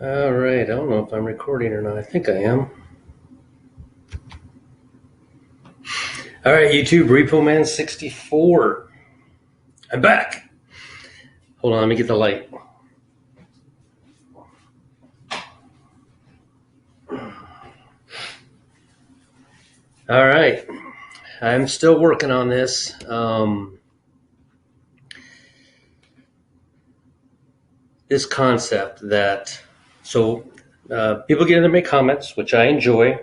All right, I don't know if I'm recording or not. I think I am. All right, YouTube, Repo Man 64. I'm back. Hold on, let me get the light. All right, I'm still working on this. This concept that, people get in there, make comments, which I enjoy,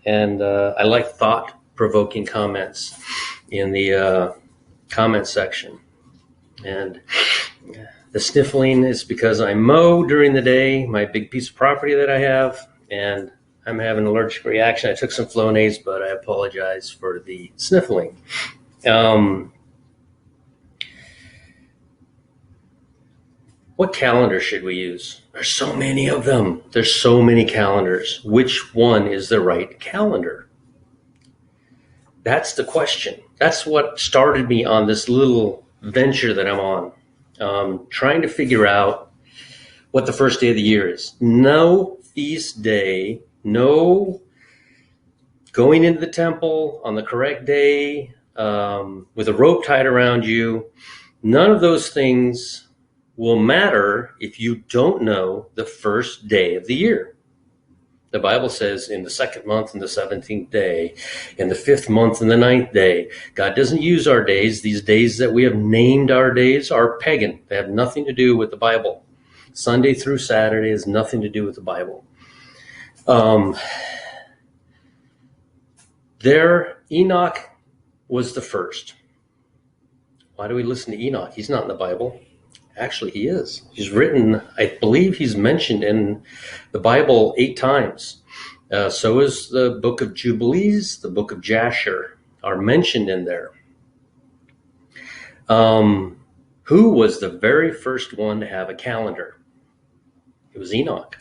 and I like thought-provoking comments in the comment section. And the sniffling is because I mow during the day, my big piece of property that I have, and I'm having an allergic reaction. I took some Flonase, but I apologize for the sniffling. What calendar should we use? There's so many of them. There's so many calendars. Which one is the right calendar? That's the question. That's what started me on this little venture that I'm on, trying to figure out what the first day of the year is. No feast day, no going into the temple on the correct day with a rope tied around you. None of those things will matter if you don't know the first day of the year. The Bible says in the second month and the 17th day, in the fifth month and the 9th day. God doesn't use our days. These days that we have named our days are pagan. They have nothing to do with the Bible. Sunday through Saturday has nothing to do with the Bible. Enoch was the first. Why do we listen to Enoch? He's not in the Bible. Actually, he is. He's written, I believe he's mentioned in the Bible 8 times. So is the book of Jubilees, the book of Jasher are mentioned in there. Who was the very first one to have a calendar? It was Enoch.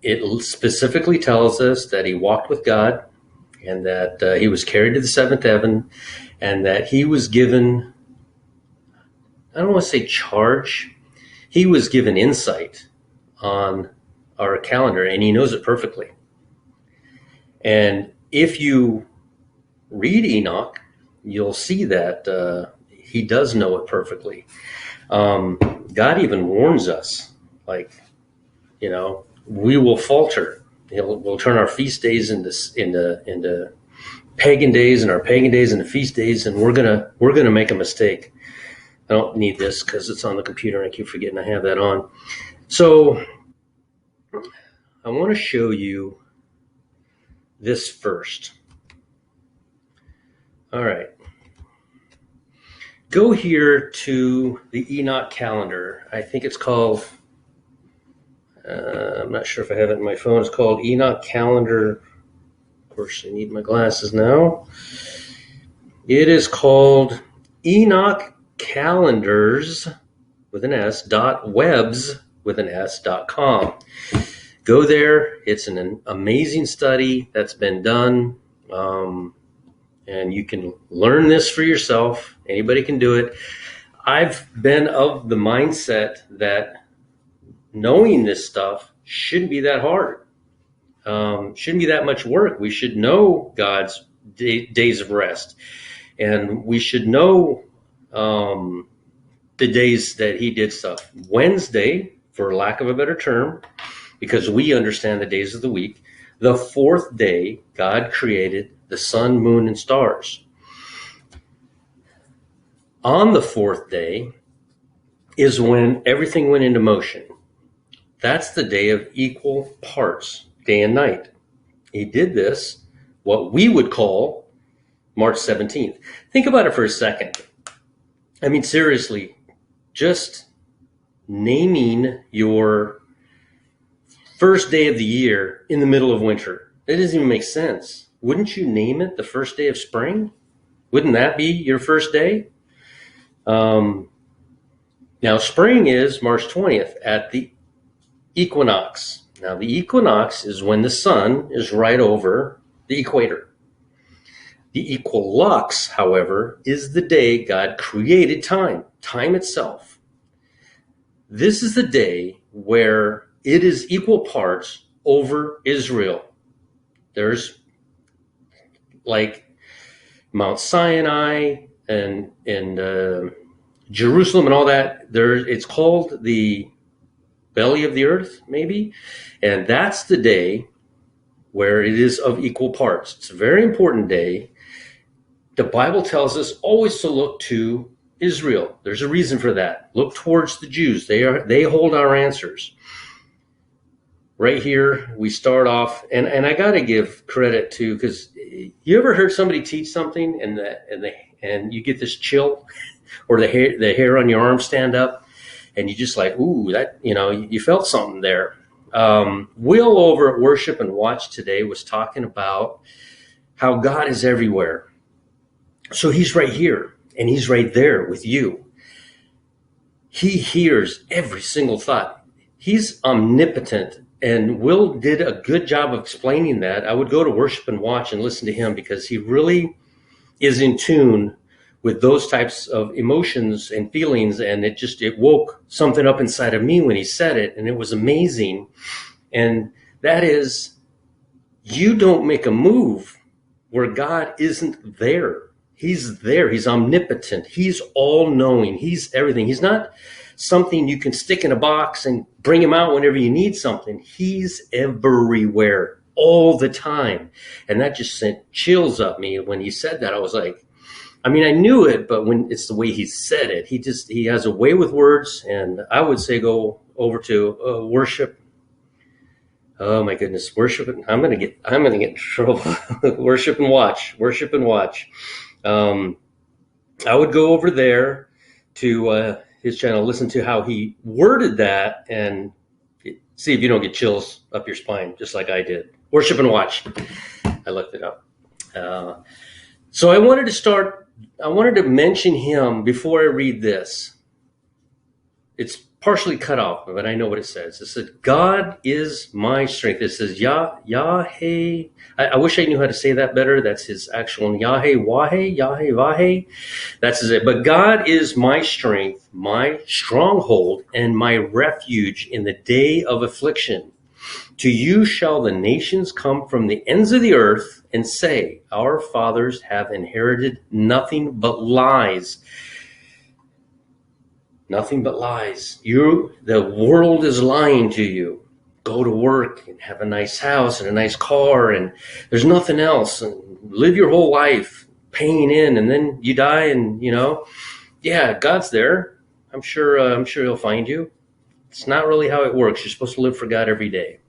It specifically tells us that he walked with God and that he was carried to the seventh heaven and that he was given, I don't want to say charge, he was given insight on our calendar, and he knows it perfectly. And if you read Enoch, you'll see that he does know it perfectly. God even warns us, like, we will falter. We'll turn our feast days into pagan days, and our pagan days into feast days, and we're gonna make a mistake. I don't need this because it's on the computer and I keep forgetting I have that on. So I want to show you this first. All right. Go here to the Enoch calendar. I think it's called, I'm not sure if I have it in my phone. It's called Enoch calendar. Of course, I need my glasses now. It is called Enoch calendars with an S .webs with an S.com. Go there. It's an amazing study that's been done, and you can learn this for yourself. Anybody can do it. I've been of the mindset that knowing this stuff shouldn't be that hard. Shouldn't be that much work. We should know God's days of rest, and we should know the days that he did stuff. Wednesday, for lack of a better term, because we understand the days of the week, the fourth day, God created the sun, moon, and stars. On the fourth day is when everything went into motion. That's the day of equal parts, day and night. He did this, what we would call March 17th. Think about it for a second. I mean, seriously, just naming your first day of the year in the middle of winter, it doesn't even make sense. Wouldn't you name it the first day of spring? Wouldn't that be your first day? Now, spring is March 20th at the equinox. Now, the equinox is when the sun is right over the equator. The equalux, however, is the day God created time itself. This is the day where it is equal parts over Israel. There's like Mount Sinai and Jerusalem and all that. It's called the belly of the earth, maybe, and that's the day where it is of equal parts. It's a very important day. The Bible tells us always to look to Israel. There's a reason for that. Look towards the Jews. They hold our answers. Right here, we start off, and I got to give credit to, because you ever heard somebody teach something and you get this chill, or the hair on your arm stand up, and you just like, ooh, that, you felt something there. Will over at Worship and Watch today was talking about how God is everywhere. So he's right here and he's right there with you. He hears every single thought. He's omnipotent. And Will did a good job of explaining that. I would go to Worship and Watch and listen to him, because he really is in tune with those types of emotions and feelings. And it woke something up inside of me when he said it. And it was amazing. And that is, you don't make a move where God isn't there. He's there. He's omnipotent. He's all knowing. He's everything. He's not something you can stick in a box and bring him out whenever you need something. He's everywhere all the time. And that just sent chills up me when he said that. I was like, I knew it, but when it's the way he said it, he has a way with words. And I would say go over to Worship. Oh my goodness, Worship. I'm gonna get in trouble. Worship and Watch. I would go over there to his channel, listen to how he worded that, and see if you don't get chills up your spine, just like I did. Worship and Watch. I looked it up. So I wanted to mention him before I read this. It's partially cut off, but I know what it says. It says, God is my strength. It says, Yahweh. I wish I knew how to say that better. That's his actual Yahweh. That's it. But God is my strength, my stronghold, and my refuge in the day of affliction. To you shall the nations come from the ends of the earth and say, our fathers have inherited nothing but lies. Nothing but lies. The world is lying to you. Go to work and have a nice house and a nice car, and there's nothing else. And live your whole life paying in, and then you die, and yeah, God's there. I'm sure he'll find you. It's not really how it works. You're supposed to live for God every day.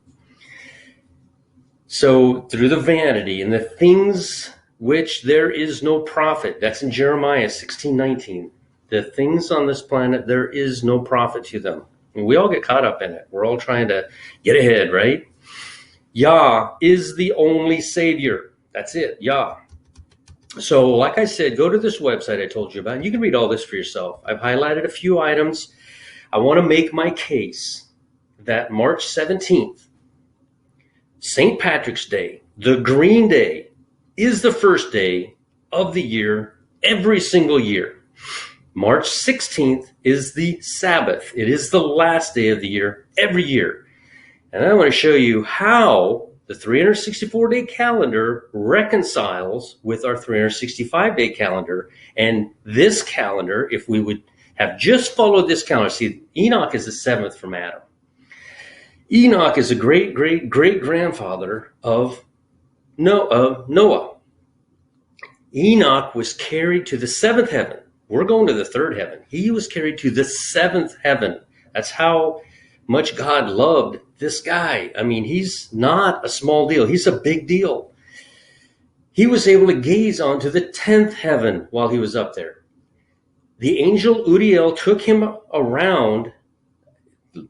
So through the vanity and the things which there is no profit. That's in Jeremiah 16:19. The things on this planet, there is no profit to them. And we all get caught up in it. We're all trying to get ahead, right? Yah is the only Savior. That's it, Yah. So like I said, go to this website I told you about. You can read all this for yourself. I've highlighted a few items. I want to make my case that March 17th, St. Patrick's Day, the Green Day, is the first day of the year every single year. March 16th is the Sabbath. It is the last day of the year every year. And I want to show you how the 364-day calendar reconciles with our 365-day calendar. And this calendar, if we would have just followed this calendar, see, Enoch is the seventh from Adam. Enoch is a great-great-great-grandfather of Noah. Enoch was carried to the seventh heaven. We're going to the third heaven. He was carried to the seventh heaven. That's how much God loved this guy. He's not a small deal. He's a big deal. He was able to gaze onto the 10th heaven while he was up there. The angel Uriel took him around.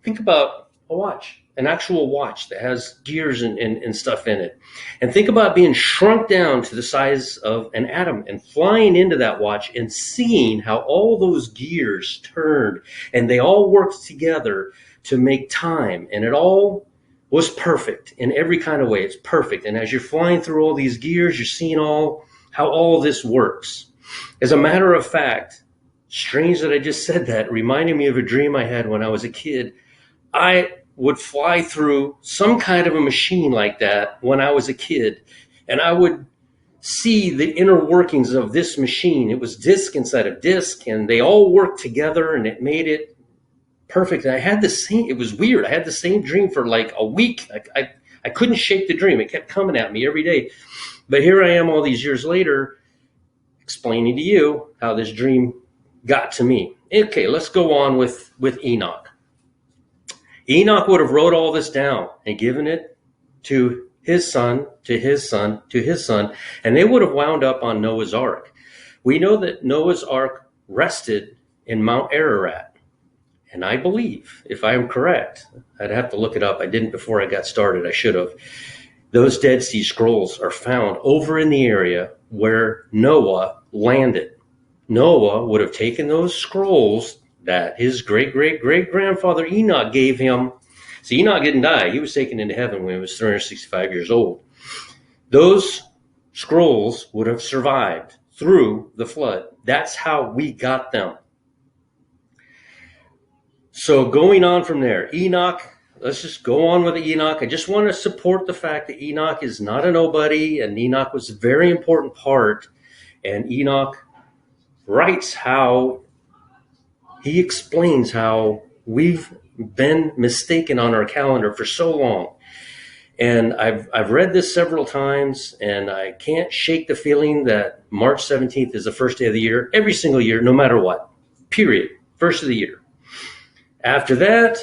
Think about a watch, an actual watch that has gears and stuff in it. And think about being shrunk down to the size of an atom and flying into that watch and seeing how all those gears turned and they all worked together to make time. And it all was perfect in every kind of way. It's perfect. And as you're flying through all these gears, you're seeing how all this works. As a matter of fact, strange that I just said that, reminding me of a dream I had when I was a kid. I would fly through some kind of a machine like that when I was a kid, and I would see the inner workings of this machine. It was disc inside of disc, and they all worked together, and it made it perfect. And I had the same, it was weird. I had the same dream for like a week. I couldn't shake the dream. It kept coming at me every day. But here I am all these years later explaining to you how this dream got to me. Okay, let's go on with Enoch. Enoch would have wrote all this down and given it to his son, to his son, to his son, and they would have wound up on Noah's Ark. We know that Noah's Ark rested in Mount Ararat. And I believe, if I am correct, I'd have to look it up. I didn't before I got started. I should have. Those Dead Sea Scrolls are found over in the area where Noah landed. Noah would have taken those scrolls that his great-great-great-grandfather Enoch gave him. See, Enoch didn't die. He was taken into heaven when he was 365 years old. Those scrolls would have survived through the flood. That's how we got them. So going on from there, Enoch, let's just go on with Enoch. I just want to support the fact that Enoch is not a nobody, and Enoch was a very important part. And Enoch writes how, he explains how we've been mistaken on our calendar for so long. And I've read this several times, and I can't shake the feeling that March 17th is the first day of the year, every single year, no matter what, period, first of the year. After that,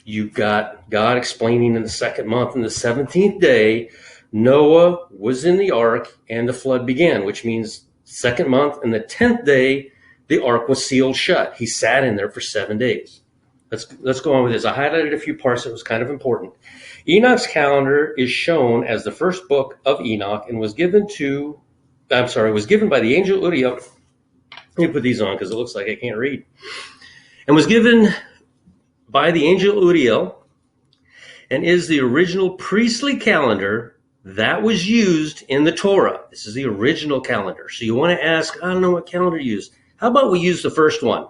you've got God explaining in the second month and the 17th day, Noah was in the ark and the flood began, which means second month and the 10th day, the ark was sealed shut. He sat in there for 7 days. Let's go on with this. I highlighted a few parts that was kind of important. Enoch's calendar is shown as the first book of Enoch and was given by the angel Uriel. Let me put these on because it looks like I can't read. And was given by the angel Uriel and is the original priestly calendar that was used in the Torah. This is the original calendar. So you want to ask, I don't know what calendar to use. How about we use the first one,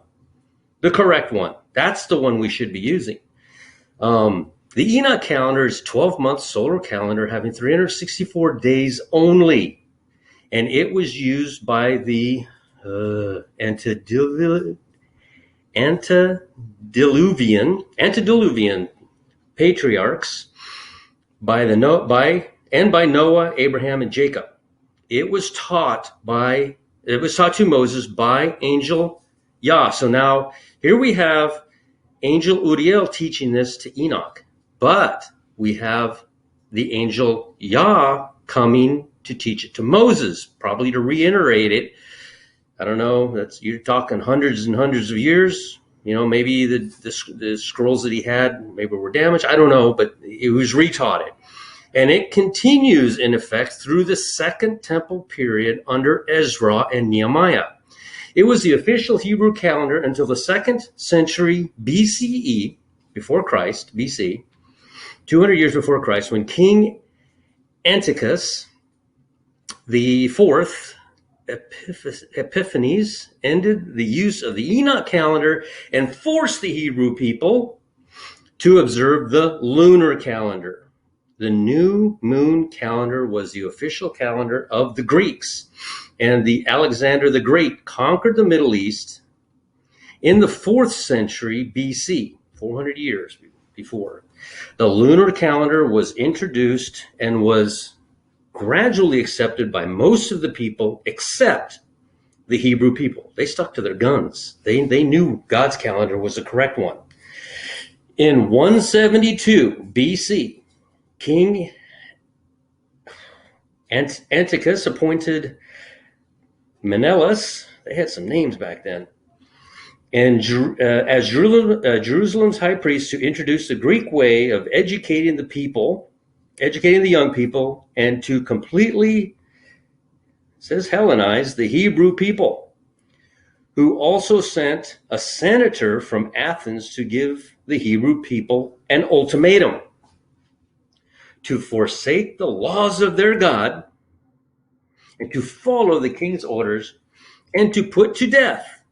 the correct one? That's the one we should be using. The Enoch calendar is a 12-month solar calendar having 364 days only. And it was used by the antediluvian patriarchs by Noah, Abraham, and Jacob. It was taught to Moses by angel Yah. So now here we have angel Uriel teaching this to Enoch, but we have the angel Yah coming to teach it to Moses, probably to reiterate it. I don't know. You're talking hundreds and hundreds of years. You know, maybe the scrolls that he had maybe were damaged. I don't know, but it was retaught it. And it continues in effect through the Second Temple period under Ezra and Nehemiah. It was the official Hebrew calendar until the 2nd century BCE, before Christ, BC, 200 years before Christ, when King Antiochus the fourth Epiphanes ended the use of the Enoch calendar and forced the Hebrew people to observe the lunar calendar. The new moon calendar was the official calendar of the Greeks, and the Alexander the Great conquered the Middle East in the 4th century BC, 400 years before. The lunar calendar was introduced and was gradually accepted by most of the people except the Hebrew people. They stuck to their guns. They knew God's calendar was the correct one. In 172 BC, King Antiochus appointed Menelaus, they had some names back then, and as Jerusalem's high priest to introduce the Greek way of educating the young people, and to completely, says, Hellenize the Hebrew people, who also sent a senator from Athens to give the Hebrew people an ultimatum to forsake the laws of their God and to follow the king's orders and to put to death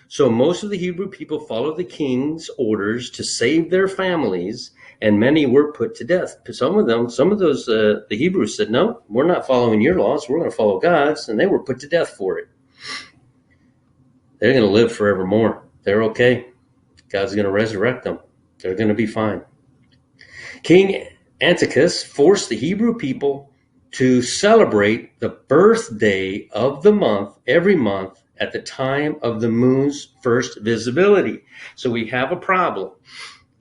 So most of the Hebrew people followed the king's orders to save their families, and many were put to death. Some of those, the Hebrews said, no, we're not following your laws. We're going to follow God's, and they were put to death for it. They're going to live forevermore. They're okay. God's going to resurrect them. They're going to be fine. King Antiochus forced the Hebrew people to celebrate the birthday of the month every month at the time of the moon's first visibility. So we have a problem.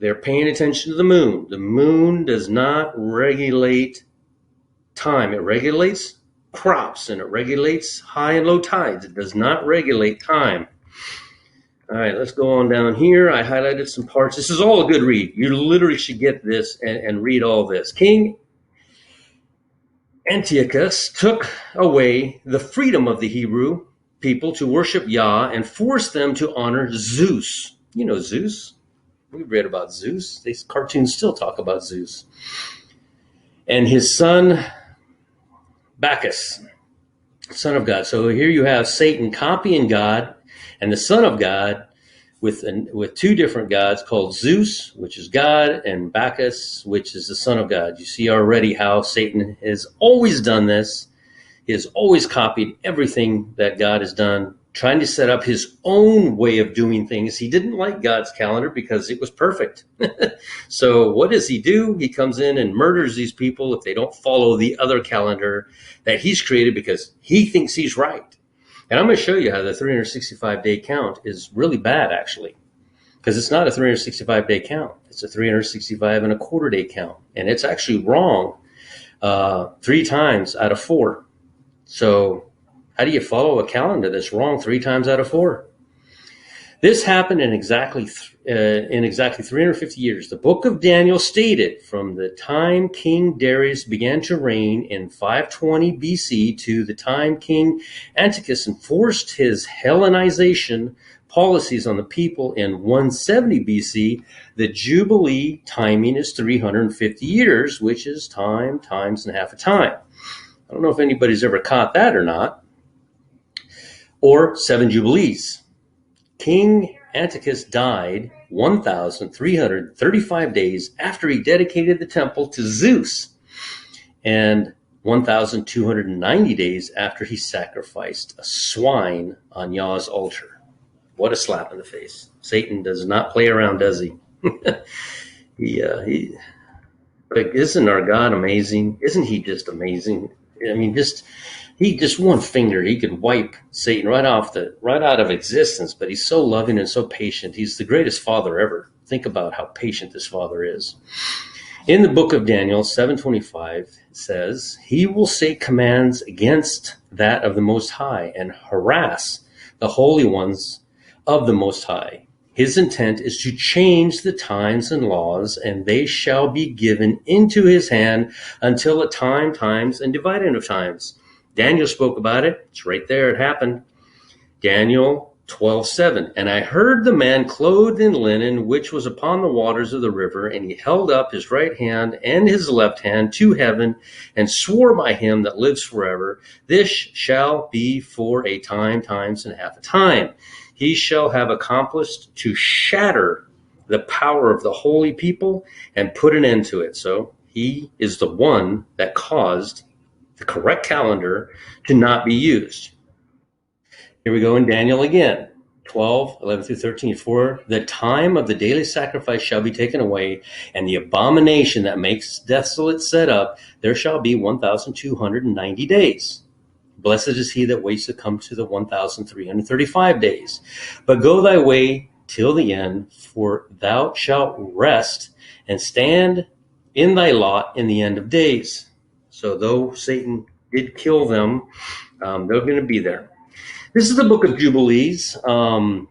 They're paying attention to the moon. The moon does not regulate time. It regulates crops and it regulates high and low tides. It does not regulate time. All right, let's go on down here. I highlighted some parts. This is all a good read. You literally should get this and read all this. King Antiochus took away the freedom of the Hebrew people to worship Yah and forced them to honor Zeus. You know Zeus. We've read about Zeus. These cartoons still talk about Zeus. And his son Bacchus, son of God. So here you have Satan copying God and the son of God with two different gods called Zeus, which is God, and Bacchus, which is the son of God. You see already how Satan has always done this. He has always copied everything that God has done, trying to set up his own way of doing things. He didn't like God's calendar because it was perfect. So what does he do? He comes in and murders these people if they don't follow the other calendar that he's created because he thinks he's right. And I'm going to show you how the 365-day count is really bad, actually, because it's not a 365-day count. It's a 365 and a quarter day count. And it's actually wrong 3 times out of 4. So how do you follow a calendar that's wrong 3 times out of 4? This happened in exactly 350 years. The book of Daniel stated from the time King Darius began to reign in 520 BC to the time King Antiochus enforced his Hellenization policies on the people in 170 BC, the Jubilee timing is 350 years, which is time times and a half a time. I don't know if anybody's ever caught that or not. Or 7 Jubilees. King Antiochus died 1,335 days after he dedicated the temple to Zeus, and 1,290 days after he sacrificed a swine on Yah's altar. What a slap in the face. Satan does not play around, does he? Isn't our God amazing? Isn't he just amazing? I mean, he just one finger, he could wipe Satan right out of existence, but he's so loving and so patient. He's the greatest father ever. Think about how patient this father is. In the book of Daniel 7:25 says, he will say commands against that of the Most High and harass the holy ones of the Most High. His intent is to change the times and laws, and they shall be given into his hand until a time, times, and dividing of times. Daniel spoke about it. It's right there. It happened. Daniel 12:7. And I heard the man clothed in linen, which was upon the waters of the river, and he held up his right hand and his left hand to heaven, and swore by him that lives forever, this shall be for a time, times, and half a time. He shall have accomplished to shatter the power of the holy people and put an end to it. So he is the one that caused the correct calendar to not be used. Here we go in Daniel again, 12:11-13. For the time of the daily sacrifice shall be taken away, and the abomination that makes desolate set up, there shall be 1,290 days. Blessed is he that waits to come to the 1,335 days. But go thy way till the end, for thou shalt rest and stand in thy lot in the end of days. So though Satan did kill them, they're going to be there. This is the book of Jubilees. I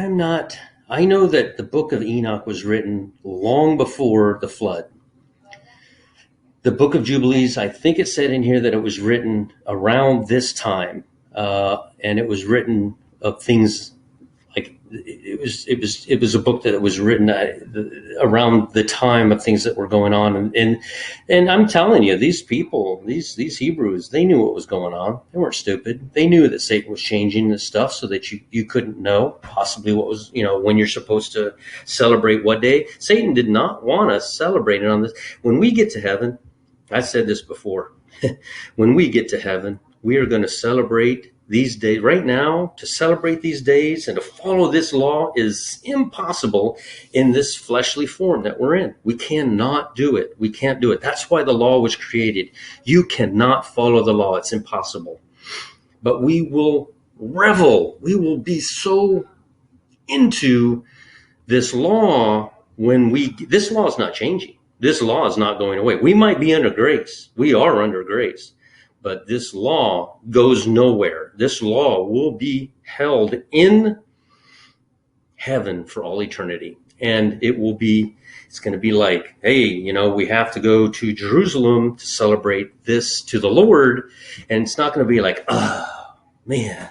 know that the book of Enoch was written long before the flood. The book of Jubilees, I think it said in here that it was written around this time. And it was written of things like it was a book that was written around the time of things that were going on, and I'm telling you, these people, these Hebrews, they knew what was going on. They weren't stupid. They knew that Satan was changing this stuff so that you couldn't know possibly what was, when you're supposed to celebrate what day. Satan did not want us celebrating on this. When we get to heaven, I said this before. When we get to heaven, we are going to celebrate these days. Right now, to celebrate these days and to follow this law is impossible in this fleshly form that we're in. We cannot do it. We can't do it. That's why the law was created. You cannot follow the law. It's impossible. But we will revel. We will be so into this law this law is not changing. This law is not going away. We might be under grace. We are under grace. But this law goes nowhere. This law will be held in heaven for all eternity. And it's going to be like, hey, we have to go to Jerusalem to celebrate this to the Lord. And it's not going to be like, oh, man,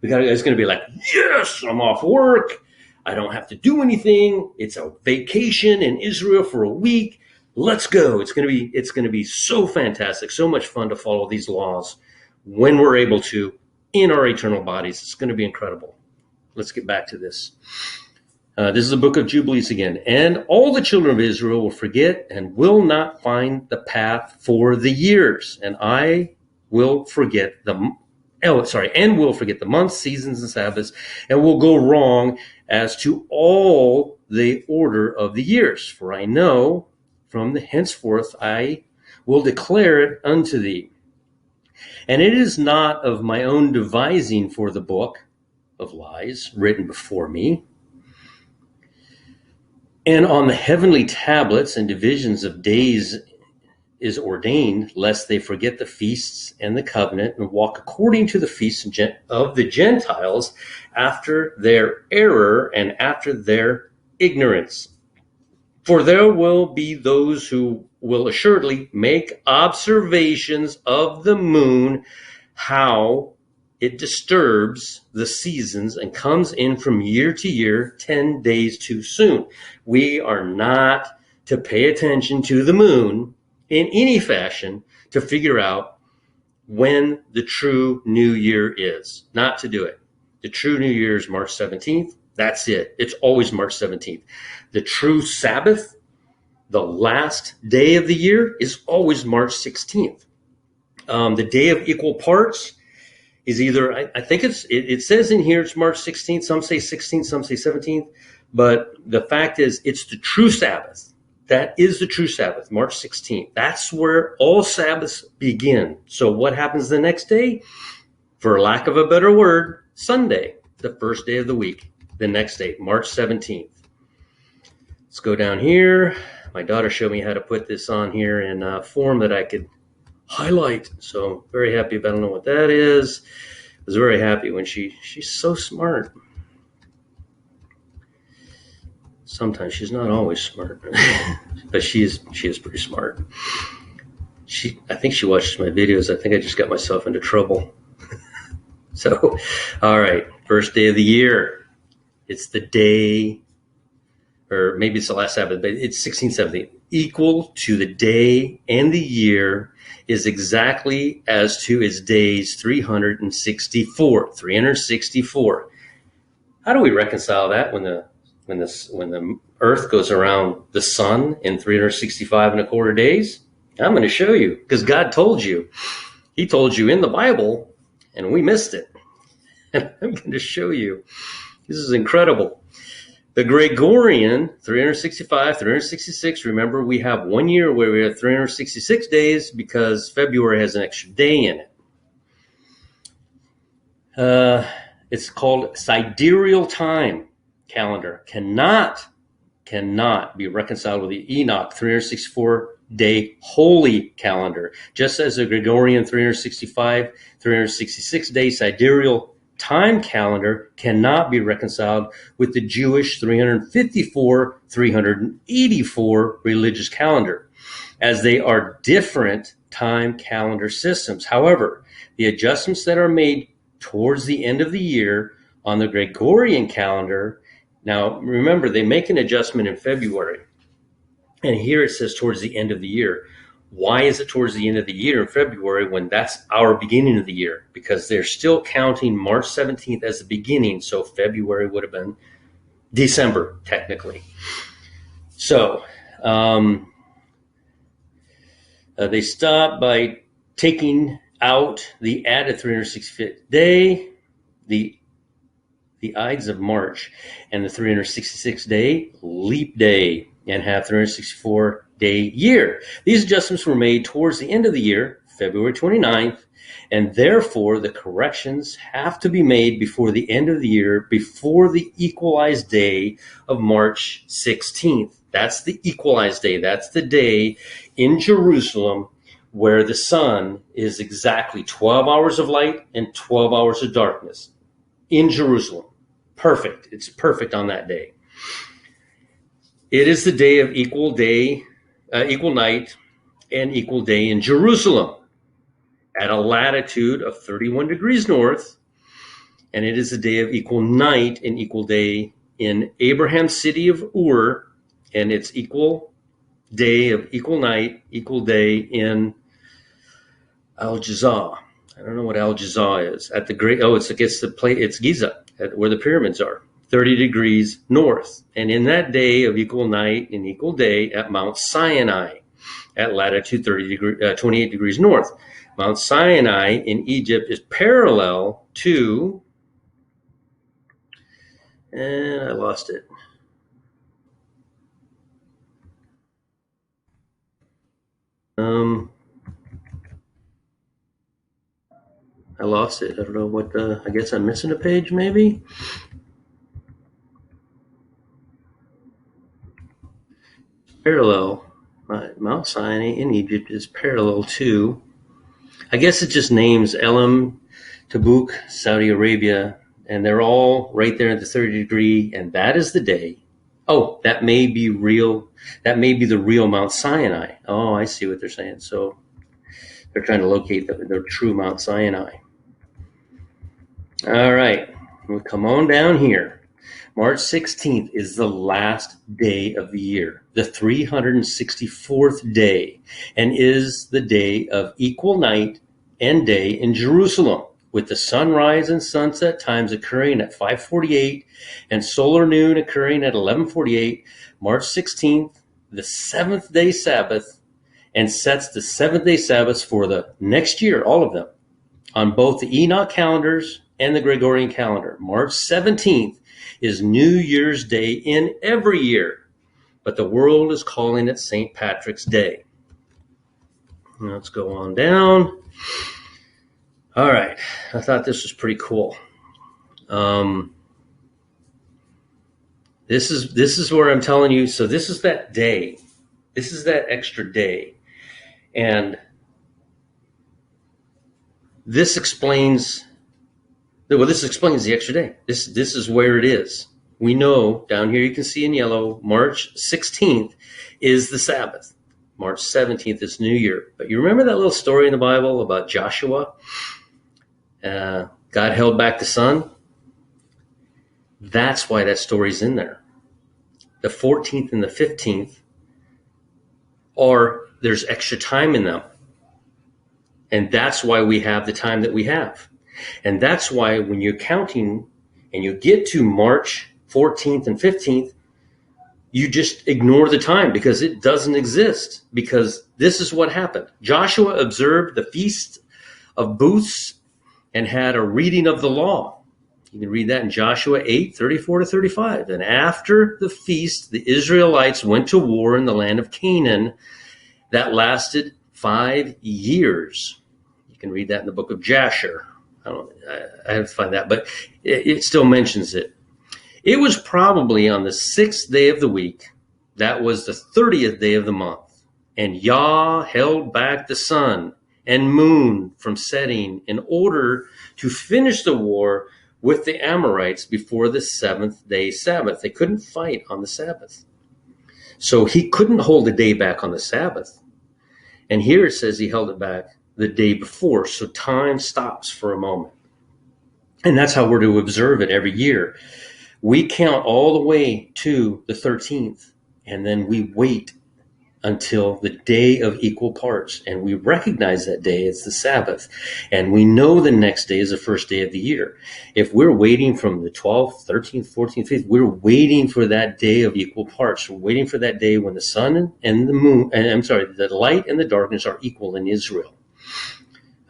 it's going to be like, yes, I'm off work. I don't have to do anything. It's a vacation in Israel for a week. Let's go. It's going to be so fantastic, so much fun to follow these laws when we're able to in our eternal bodies. It's going to be incredible. Let's get back to this. This is the book of Jubilees again. And all the children of Israel will forget and will not find the path for the years. And I will forget and will forget the months, seasons, and Sabbaths, and will go wrong as to all the order of the years. For I know from the henceforth I will declare it unto thee. And it is not of my own devising for the book of lies written before me. And on the heavenly tablets and divisions of days is ordained, lest they forget the feasts and the covenant and walk according to the feasts of the Gentiles after their error and after their ignorance. For there will be those who will assuredly make observations of the moon, how it disturbs the seasons and comes in from year to year 10 days too soon. We are not to pay attention to the moon in any fashion to figure out when the true new year is. Not to do it. The true new year is March 17th. That's it. It's always March 17th. The true Sabbath, the last day of the year, is always March 16th. The day of equal parts is either, I think it says in here it's March 16th. Some say 16th, some say 17th. But the fact is, it's the true Sabbath. That is the true Sabbath, March 16th. That's where all Sabbaths begin. So what happens the next day? For lack of a better word, Sunday, the first day of the week. The next day, March 17th. Let's go down here. My daughter showed me how to put this on here in a form that I could highlight. So very happy. I don't know what that is. I was very happy when she's so smart. Sometimes she's not always smart, but she is pretty smart. I think she watches my videos. I think I just got myself into trouble. So, all right, first day of the year. It's the day, or maybe it's the last Sabbath, but it's 1670. Equal to the day and the year is exactly as to its days 364. 364. How do we reconcile that when the earth goes around the sun in 365 and a quarter days? I'm going to show you, because God told you. He told you in the Bible, and we missed it. And I'm going to show you. This is incredible. The Gregorian, 365, 366. Remember, we have 1 year where we have 366 days because February has an extra day in it. It's called sidereal time calendar. Cannot be reconciled with the Enoch 364-day holy calendar. Just as the Gregorian 365, 366-day sidereal time calendar cannot be reconciled with the Jewish 354, 384 religious calendar, as they are different time calendar systems. However, the adjustments that are made towards the end of the year on the Gregorian calendar Now, remember, they make an adjustment in February. And here it says towards the end of the year. Why is it towards the end of the year in February when that's our beginning of the year? Because they're still counting March 17th as the beginning. So February would have been December, technically. So they stop by taking out the added 365th day, the Ides of March, and the 366th day leap day, and have 364-day year. These adjustments were made towards the end of the year, February 29th, and therefore the corrections have to be made before the end of the year, before the equalized day of March 16th. That's the equalized day. That's the day in Jerusalem where the sun is exactly 12 hours of light and 12 hours of darkness in Jerusalem. Perfect. It's perfect on that day. It is the day of equal night, and equal day in Jerusalem at a latitude of 31 degrees north. And it is the day of equal night and equal day in Abraham's city of Ur. And it's equal day of equal night, equal day in Al-Jazah. I don't know what Al-Jazah is. At the great, it's against the plate. It's Giza, where the pyramids are, 30 degrees north. And in that day of equal night and equal day at Mount Sinai, at latitude 28 degrees north. Mount Sinai in Egypt is parallel to, and I lost it. I lost it. I don't know what, I guess I'm missing a page maybe. Parallel, Mount Sinai in Egypt is parallel to, I guess it just names Elam, Tabuk, Saudi Arabia, and they're all right there at the 30 degree, and that is the day. Oh, that may be real. That may be the real Mount Sinai. Oh, I see what they're saying. So they're trying to locate the true Mount Sinai. All right, we'll come on down here. March 16th is the last day of the year, the 364th day, and is the day of equal night and day in Jerusalem, with the sunrise and sunset times occurring at 5:48 and solar noon occurring at 11:48. March 16th, the seventh day Sabbath, and sets the seventh day Sabbaths for the next year, all of them, on both the Enoch calendars and the Gregorian calendar. March 17th is New Year's Day in every year, but the world is calling it St. Patrick's Day. Let's go on down. All right, I thought this was pretty cool. This is where I'm telling you. So this is that day. This is that extra day, and this explains. Well, this explains the extra day. This is where it is. We know down here, you can see in yellow, March 16th is the Sabbath. March 17th is New Year. But you remember that little story in the Bible about Joshua? God held back the sun. That's why that story's in there. The 14th and the 15th there's extra time in them. And that's why we have the time that we have. And that's why when you're counting and you get to March 14th and 15th, you just ignore the time because it doesn't exist, because this is what happened. Joshua observed the Feast of Booths and had a reading of the law. You can read that in Joshua 8:34-35. And after the feast, the Israelites went to war in the land of Canaan that lasted 5 years. You can read that in the book of Jasher. I have to find that, but it still mentions it. It was probably on the 6th day of the week, that was the 30th day of the month, and Yah held back the sun and moon from setting in order to finish the war with the Amorites before the 7th day Sabbath. They couldn't fight on the Sabbath. So he couldn't hold the day back on the Sabbath. And here it says he held it back the day before, so time stops for a moment. And that's how we're to observe it every year. We count all the way to the 13th, and then we wait until the day of equal parts. And we recognize that day as the Sabbath. And we know the next day is the first day of the year. If we're waiting from the 12th, 13th, 14th, 15th, we're waiting for that day of equal parts. We're waiting for that day when the sun and the moon, the light and the darkness are equal in Israel.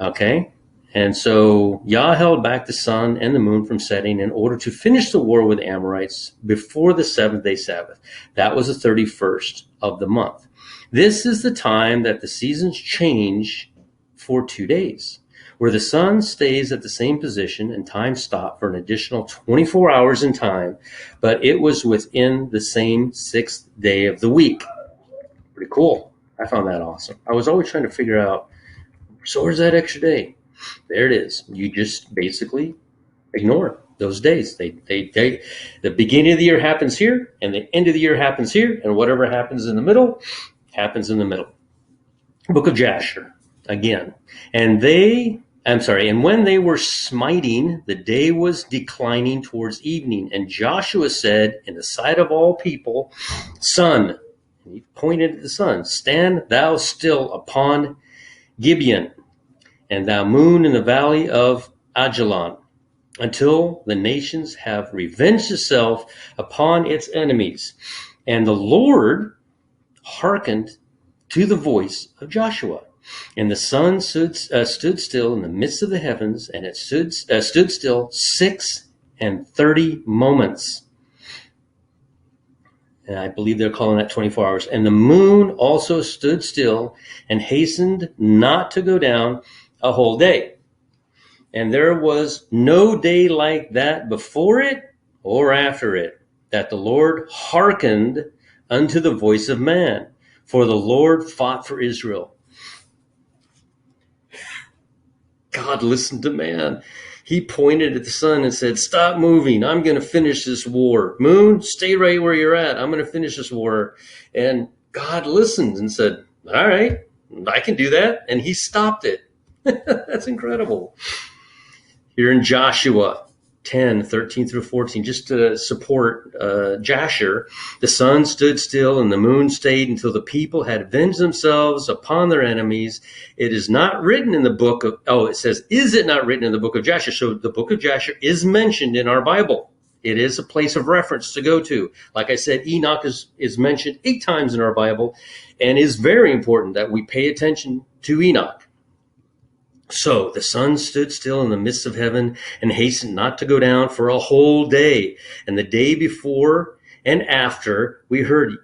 Okay? And so Yah held back the sun and the moon from setting in order to finish the war with the Amorites before the seventh-day Sabbath. That was the 31st of the month. This is the time that the seasons change for 2 days, where the sun stays at the same position and time stopped for an additional 24 hours in time, but it was within the same sixth day of the week. Pretty cool. I found that awesome. I was always trying to figure out, so where's that extra day? There it is. You just basically ignore those days. The beginning of the year happens here, and the end of the year happens here, and whatever happens in the middle happens in the middle. Book of Jasher again. And when they were smiting, the day was declining towards evening. And Joshua said in the sight of all people, Sun, and he pointed at the sun, stand thou still upon Gibeon, and thou moon in the valley of Ajalon, until the nations have revenged itself upon its enemies. And the Lord hearkened to the voice of Joshua. And the sun stood still in the midst of the heavens, and it stood still 36 moments. And I believe they're calling that 24 hours. And the moon also stood still and hastened not to go down a whole day. And there was no day like that before it or after it, that the Lord hearkened unto the voice of man. For the Lord fought for Israel. God listened to man. He pointed at the sun and said, stop moving. I'm going to finish this war. Moon, stay right where you're at. I'm going to finish this war. And God listened and said, all right, I can do that. And he stopped it. That's incredible. Here in Joshua 10:13-14, just to support Jasher, the sun stood still and the moon stayed until the people had avenged themselves upon their enemies. It is not written in the book of, it says, is it not written in the book of Jasher? So the book of Jasher is mentioned in our Bible. It is a place of reference to go to. Like I said, Enoch is mentioned 8 times in our Bible, and is very important that we pay attention to Enoch. So the sun stood still in the midst of heaven and hastened not to go down for a whole day. And the day before and after, we heard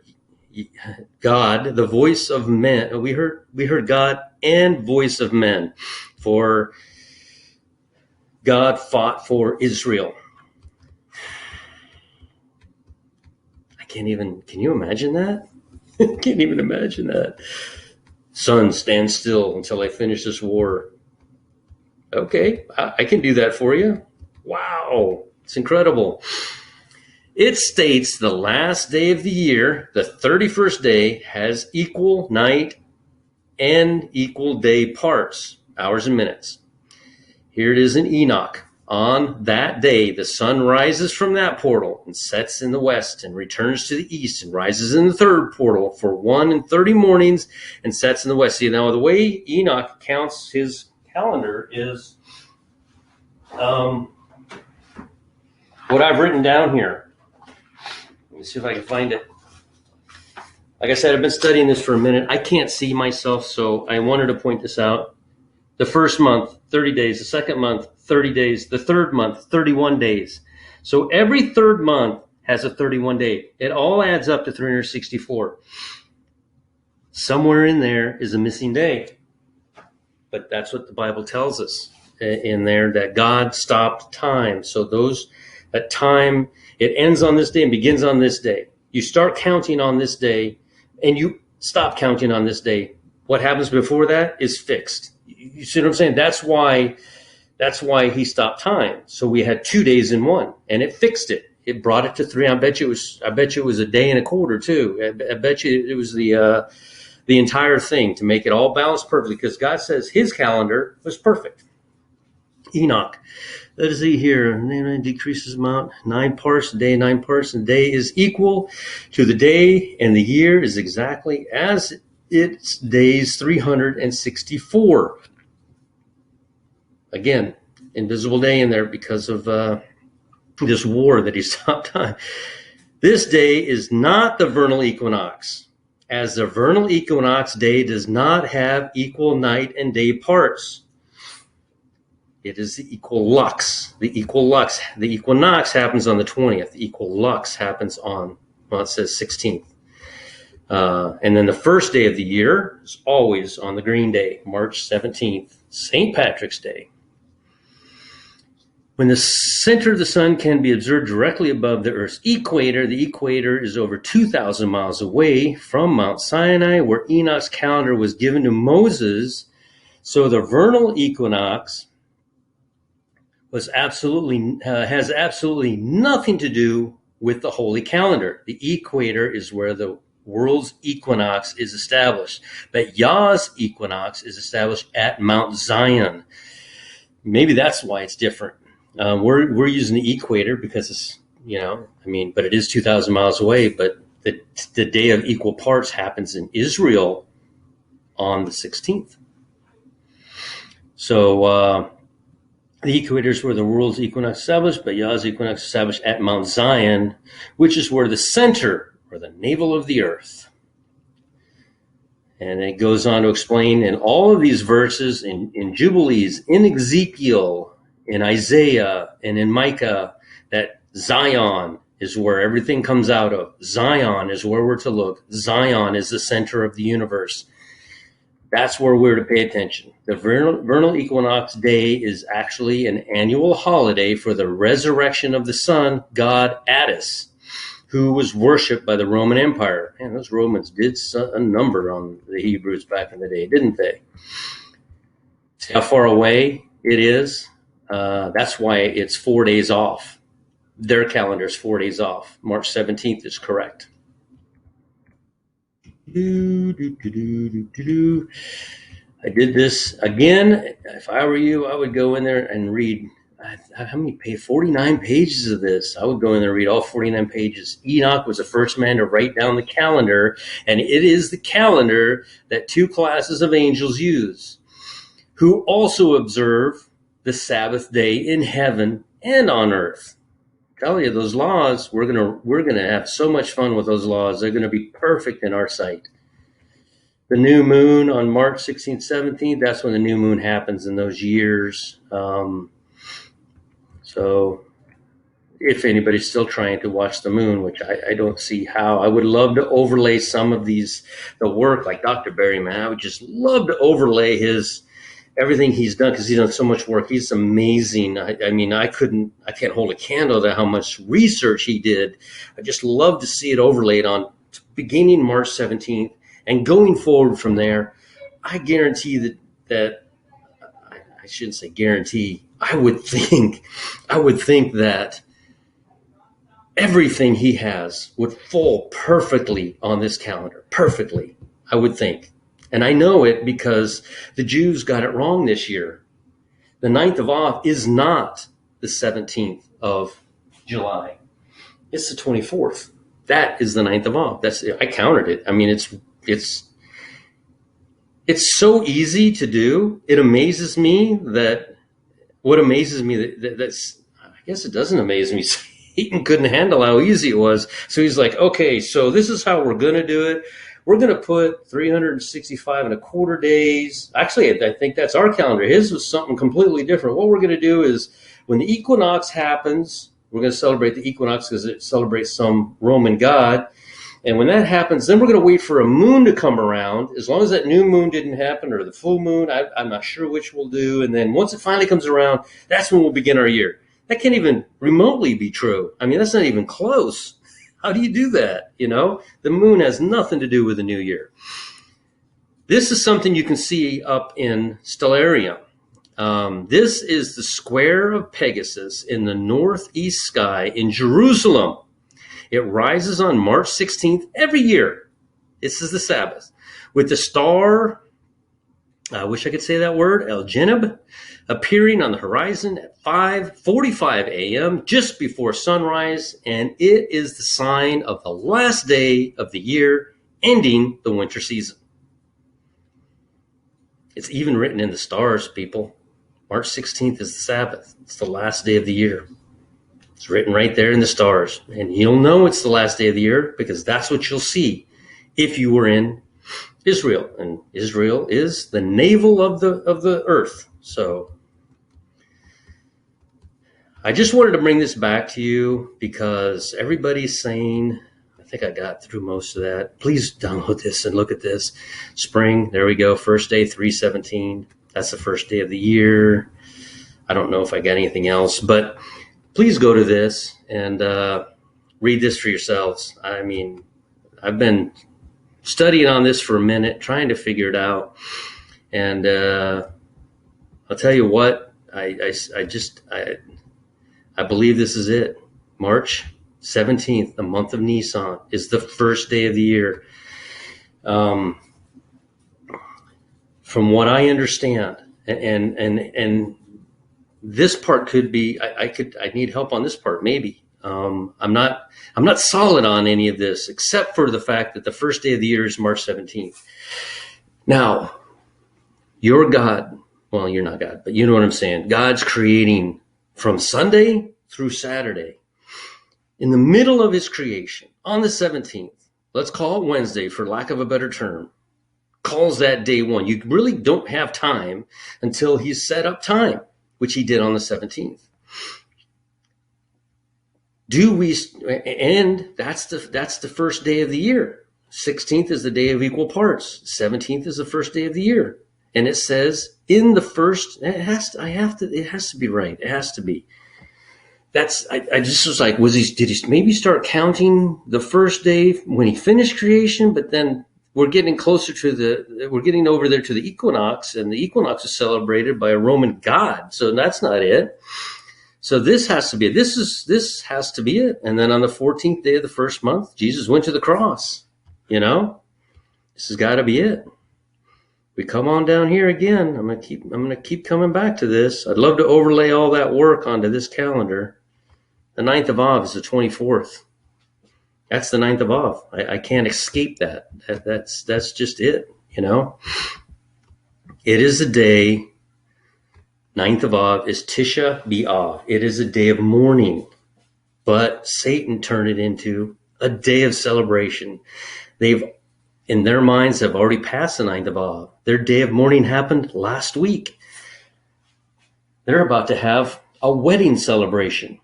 God, the voice of men. We heard God and voice of men, for God fought for Israel. Can you imagine that? Can't even imagine that. Sun, stand still until I finish this war. Okay, I can do that for you. Wow, it's incredible. It states the last day of the year, the 31st day, has equal night and equal day parts, hours and minutes. Here it is in Enoch. On that day, the sun rises from that portal and sets in the west and returns to the east and rises in the third portal for 1:30 mornings and sets in the west. See, now the way Enoch counts his calendar is what I've written down here. Let me see if I can find it. Like I said, I've been studying this for a minute. I can't see myself, so I wanted to point this out. The first month, 30 days. The second month, 30 days. The third month, 31 days. So every third month has a 31 day. It all adds up to 364. Somewhere in there is a missing day. But that's what the Bible tells us in there, that God stopped time. So that time, it ends on this day and begins on this day. You start counting on this day and you stop counting on this day. What happens before that is fixed. You see what I'm saying? That's why he stopped time. So we had 2 days in one, and it fixed it. It brought it to 3. I bet you it was a day and a quarter too. I bet you it was the entire thing to make it all balanced perfectly, because God says his calendar was perfect. Enoch. Let us see here. Decreases amount 9 parts a day, 9 parts a day is equal to the day, and the year is exactly as its days 364. Again, invisible day in there because of this war that he stopped on. This day is not the vernal equinox, as the vernal equinox day does not have equal night and day parts. It is the equalux. The equinox happens on the 20th. The equalux happens on, well, it says 16th. And then the first day of the year is always on the green day, March 17th, St. Patrick's Day. When the center of the sun can be observed directly above the Earth's equator, the equator is over 2,000 miles away from Mount Sinai, where Enoch's calendar was given to Moses. So the vernal equinox has absolutely nothing to do with the holy calendar. The equator is where the world's equinox is established, but Yah's equinox is established at Mount Zion. Maybe that's why it's different. We're using the equator because it's, but it is 2,000 miles away, but the day of equal parts happens in Israel on the 16th. So the equator is where the world's equinox is established, but Yah's equinox is established at Mount Zion, which is where the center or the navel of the earth. And it goes on to explain in all of these verses, in Jubilees, in Ezekiel, in Isaiah, and in Micah, that Zion is where everything comes out of. Zion is where we're to look. Zion is the center of the universe. That's where we're to pay attention. The vernal equinox day is actually an annual holiday for the resurrection of the sun god Attis, who was worshipped by the Roman Empire. Man, those Romans did a number on the Hebrews back in the day, didn't they? See how far away it is? That's why it's 4 days off. Their calendar is 4 days off. March 17th is correct. I did this again. If I were you, I would go in there and read. How many pages? 49 pages of this. I would go in there and read all 49 pages. Enoch was the first man to write down the calendar, and it is the calendar that 2 classes of angels use, who also observe the Sabbath day in heaven and on earth. I tell you, those laws, we're gonna have so much fun with those laws. They're gonna be perfect in our sight. The new moon on March 16th, 17th, that's when the new moon happens in those years. So if anybody's still trying to watch the moon, which I don't see how, I would love to overlay some of the work, like Dr. Berryman. I would just love to overlay everything he's done, because he's done so much work. He's amazing. I can't hold a candle to how much research he did. I just love to see it overlaid on beginning March 17th and going forward from there. I guarantee that I shouldn't say guarantee. I would think that everything he has would fall perfectly on this calendar. Perfectly, I would think. And I know it because the Jews got it wrong this year. The 9th of Av is not the 17th of July. It's the 24th. That is the 9th of Av. I counted it. I mean, it's so easy to do. It amazes me that I guess it doesn't amaze me. Satan couldn't handle how easy it was. So he's like, okay, so this is how we're going to do it. We're going to put 365 and a quarter days. Actually, I think that's our calendar. His was something completely different. What we're going to do is when the equinox happens, we're going to celebrate the equinox because it celebrates some Roman god. And when that happens, then we're going to wait for a moon to come around. As long as that new moon didn't happen, or the full moon, I'm not sure which we'll do. And then once it finally comes around, that's when we'll begin our year. That can't even remotely be true. I mean, that's not even close. How do you do that? The moon has nothing to do with the new year. This is something you can see up in Stellarium. This is the square of Pegasus in the northeast sky in Jerusalem. It rises on March 16th every year. This is the Sabbath, with the star I wish I could say that word, El Jinib, appearing on the horizon at 5:45 a.m. just before sunrise, and it is the sign of the last day of the year, ending the winter season. It's even written in the stars, people. March 16th is the Sabbath. It's the last day of the year. It's written right there in the stars, and you'll know it's the last day of the year because that's what you'll see if you were in Israel, and Israel is the navel of the earth. So I just wanted to bring this back to you because everybody's saying, I think I got through most of that. Please download this and look at this. Spring, there we go. First day, 3/17. That's the first day of the year. I don't know if I got anything else, but please go to this and read this for yourselves. I mean, I've been studying on this for a minute, trying to figure it out. And I'll tell you what, I believe this is it. March 17th, the month of Nisan, is the first day of the year. From what I understand, and this part could be, I need help on this part, maybe. I'm not solid on any of this, except for the fact that the first day of the year is March 17th. Now, your God, well, you're not God, but you know what I'm saying. God's creating from Sunday through Saturday. In the middle of his creation, on the 17th, let's call it Wednesday for lack of a better term, calls that day one. You really don't have time until he's set up time, which he did on the 17th. And that's the first day of the year. 16th is the day of equal parts. 17th is the first day of the year. And it says in the first, it has to be right. It has to be. I just was like, did he maybe start counting the first day when he finished creation? But then we're getting over there to the equinox, and the equinox is celebrated by a Roman god. So that's not it. So this has to be it. This has to be it. And then on the 14th day of the first month, Jesus went to the cross. This has got to be it. We come on down here again. I'm gonna keep coming back to this. I'd love to overlay all that work onto this calendar. The 9th of Av is the 24th. That's the 9th of Av. I can't escape that. That's just it. It is a day. 9th of Av is Tisha B'Av. It is a day of mourning, but Satan turned it into a day of celebration. They've, in their minds, have already passed the 9th of Av. Their day of mourning happened last week. They're about to have a wedding celebration.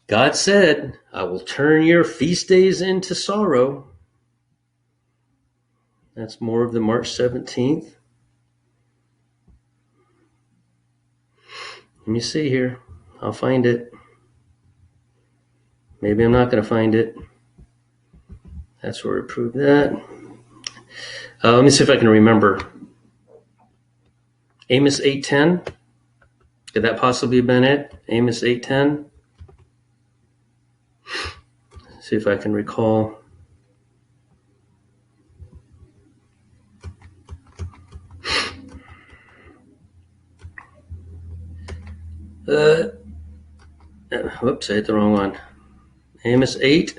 God said, I will turn your feast days into sorrow. That's more of the March 17th. Let me see here. I'll find it. Maybe I'm not going to find it. That's where we prove that. Let me see if I can remember. Amos 8:10. Could that possibly have been it? Amos 8:10. See if I can recall. Whoops, I hit the wrong one. Amos 8.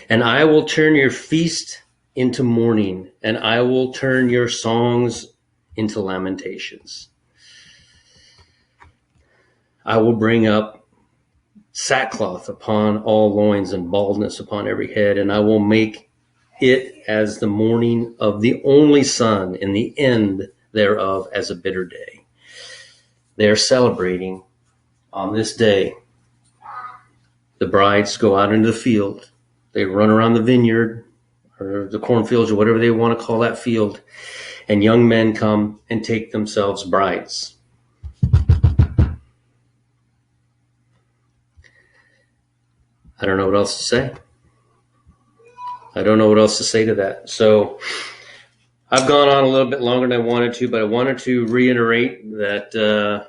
And I will turn your feast into mourning, and I will turn your songs into lamentations. I will bring up sackcloth upon all loins and baldness upon every head, and I will make it as the mourning of the only son, and the end thereof as a bitter day. They are celebrating on this day. The brides go out into the field. They run around the vineyard or the cornfields or whatever they want to call that field. And young men come and take themselves brides. I don't know what else to say. I don't know what else to say to that. So I've gone on a little bit longer than I wanted to, but I wanted to reiterate that,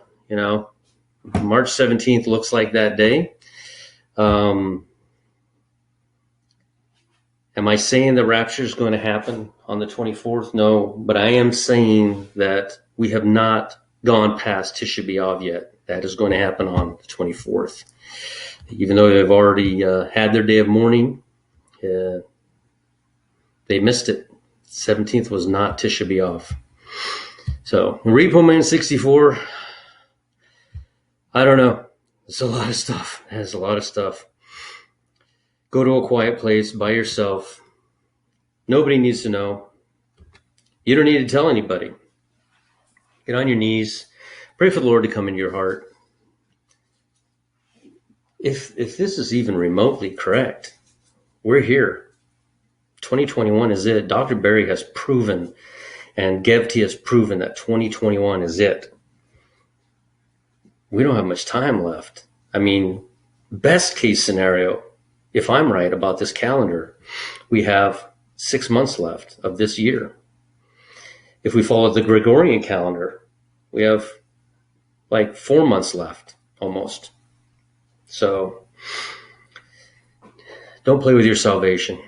March 17th looks like that day. And Am I saying the rapture is going to happen on the 24th? No, but I am saying that we have not gone past Tisha B'Av yet. That is going to happen on the 24th. Even though they've already had their day of mourning, they missed it. 17th was not Tisha B'Av. So, Repo Man 64, I don't know. It's a lot of stuff. It has a lot of stuff. Go to a quiet place by yourself. Nobody needs to know. You don't need to tell anybody. Get on your knees. Pray for the Lord to come into your heart. If this is even remotely correct, we're here. 2021 is it. Dr. Berry has proven, and Gevti has proven that 2021 is it. We don't have much time left. I mean, best case scenario, if I'm right about this calendar, we have 6 months left of this year. If we follow the Gregorian calendar, we have like 4 months left almost. So don't play with your salvation.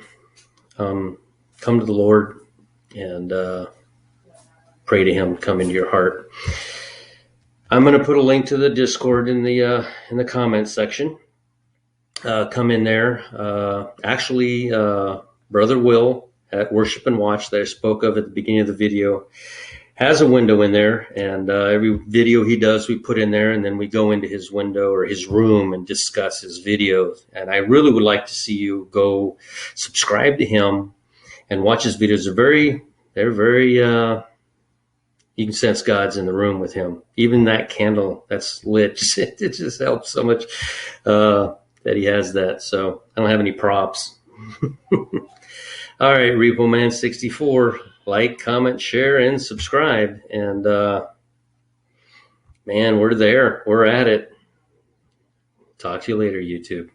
Come to the Lord and pray to him, come into your heart. I'm going to put a link to the Discord in the comments section. Come in there. Actually, Brother Will at Worship and Watch that I spoke of at the beginning of the video has a window in there, and every video he does we put in there, and then we go into his window or his room and discuss his videos. And I really would like to see you go subscribe to him and watch his videos. They're very you can sense God's in the room with him. Even that candle that's lit, it just helps so much that he has that. So I don't have any props. All right, Repo Man 64. Like, comment, share, and subscribe. And man, we're there. We're at it. Talk to you later, YouTube.